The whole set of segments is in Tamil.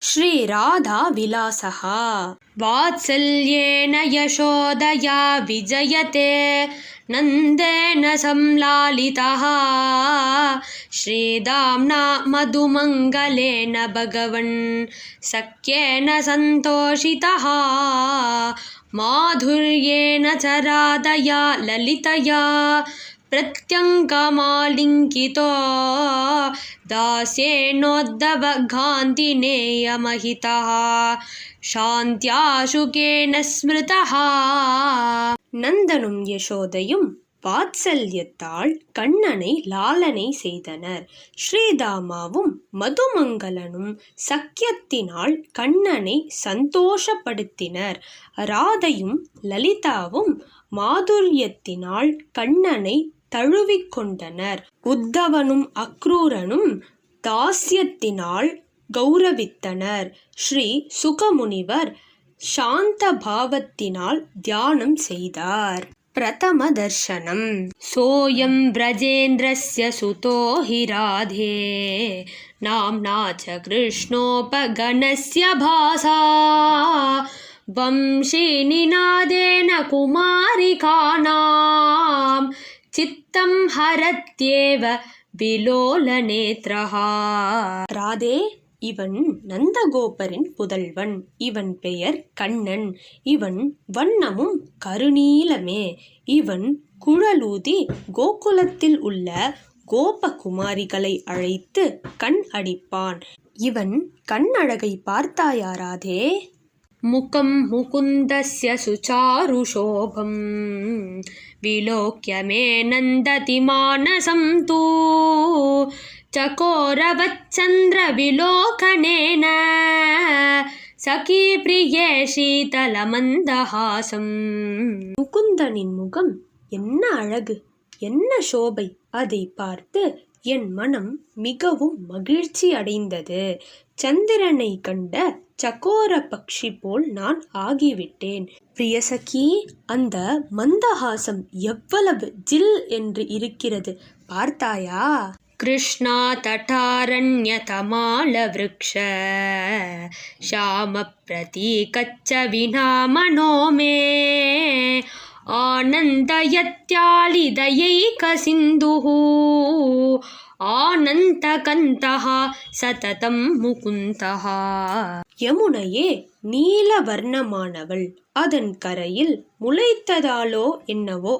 श्रीराधा विलासः वात्सल्येन यशोदया विजयते नन्देन संलालितः श्रीदाम्ना मधुमङ्गलेन भगवन् सख्येन सन्तोषितः माधुर्येण च राधया ललितया प्रत्यङ्गमालिङ्गितो दास्येनोद्धवगान्धिनेयमहितः शान्त्याशुकेन स्मृतः. நந்தனும் யசோதையும் வாத்சல்யத்தால் கண்ணனை லாலனை செய்தனர். ஸ்ரீதாமாவும் மதுமங்கலனும் சக்கியத்தினால் கண்ணனை சந்தோஷப்படுத்தினர். ராதையும் லலிதாவும் மாதுரியத்தினால் கண்ணனை தழுவிக்கொண்டனர். உத்தவனும் அக்ரூரனும் தாஸ்யத்தினால் கௌரவித்தனர். ஸ்ரீ சுகமுனிவர் சாந்த பாவத்தினால் தியானம் செய்தார். பிரதம தர்சனம். சோயம் பிரஜேந்திரஸ்ய சுதோ ஹி ராதே நாம்னா ச கிருஷ்ணோபகணஸ்ய பாசா வம்சி நிநாதேன குமாரிகானாம் சித்தம் ஹரத்யேவ விலோலநேத்ரஹ. ராதே, இவன் நந்தகோபரின் புதல்வன். இவன் பெயர் கண்ணன். இவன் வண்ணமும் கருநீலமே. இவன் குழலூதி கோகுலத்தில் உள்ள கோபகுமாரிகளை அழைத்து கண் அடிப்பான். இவன் கண்ணழகை பார்த்தாயா ராதே? முகம் முகுந்தஸ்ய சுசாருஷோபம் விலோக்ய மே நந்ததி மானசம் தூ சகோரவச்சந்திர விலோகனேன சகி பிரியே சீதலமந்தஹாசம். முகுந்தனின் முகம் என்ன அழகு, என்ன சோபை! அதை பார்த்து என் மனம் மிகவும் மகிழ்ச்சி அடைந்தது. சந்திரனை கண்ட சகோர பக்ஷி போல் நான் ஆகிவிட்டேன். பிரியசகி, அந்த மந்தஹாசம் எவ்வளவு ஜில் என்று இருக்கிறது பார்த்தாயா? கிருஷ்ணா தட்டாரண்ய தமால விருக்ஷ ஷாம பிரதீகச்ச வினா மனோமே ஆனந்தயத்யாலிதயைக சிந்துஹு ஆனந்தகந்தஹ சததம் முகுந்தஹ. யமுனையே நீலவர்ணமானவள். அதன் கரையில் முளைத்ததாலோ என்னவோ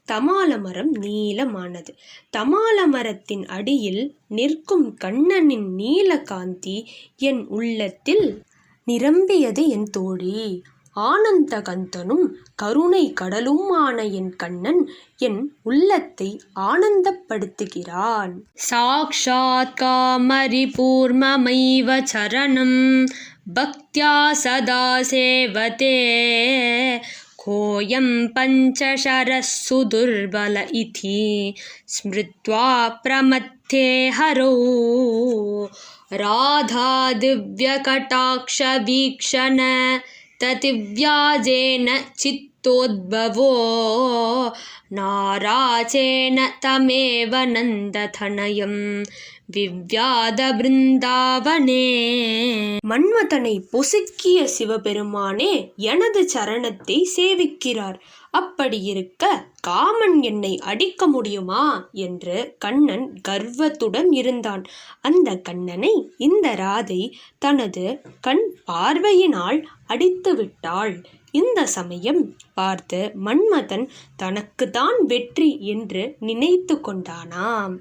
தமால மரம் நீலமானது. தமால மரத்தின் அடியில் நிற்கும் கண்ணனின் நீல காந்தி என் உள்ளத்தில் நிரம்பியது என் தோழி. ஆனந்தகந்தனும் கருணை கடலுமான என் கண்ணன் என் உள்ளத்தை ஆனந்தப்படுத்துகிறான். சாக்ஷாத் காமரிபூர்மமைவ சரணம் பக்த்யா சதா சேவதே கோயம் பஞ்சசரஸ்ஸு துர்பல இதி ஸ்மிருத்வா பிரமத்தே ஹரோ ராதா திவ்ய கடாக்ஷ வீக்ஷண ததிவ்யாஜேன சித்தோத்பவோ நாராஜேன தமேவ நந்ததனயம் விவ்யாத பிருந்தாவனே. மன்மதனை பொசுக்கிய சிவபெருமானே எனது சரணத்தை சேவிக்கிறார். அப்படியிருக்க காமன் என்னை அடிக்க முடியுமா என்று கண்ணன் கர்வத்துடன் இருந்தான். அந்த கண்ணனை இந்த ராதை தனது கண் பார்வையினால் அடித்து விட்டாள். இந்த சமயம் பார்த்து மன்மதன் தனக்குத்தான் வெற்றி என்று நினைத்து கொண்டானாம்.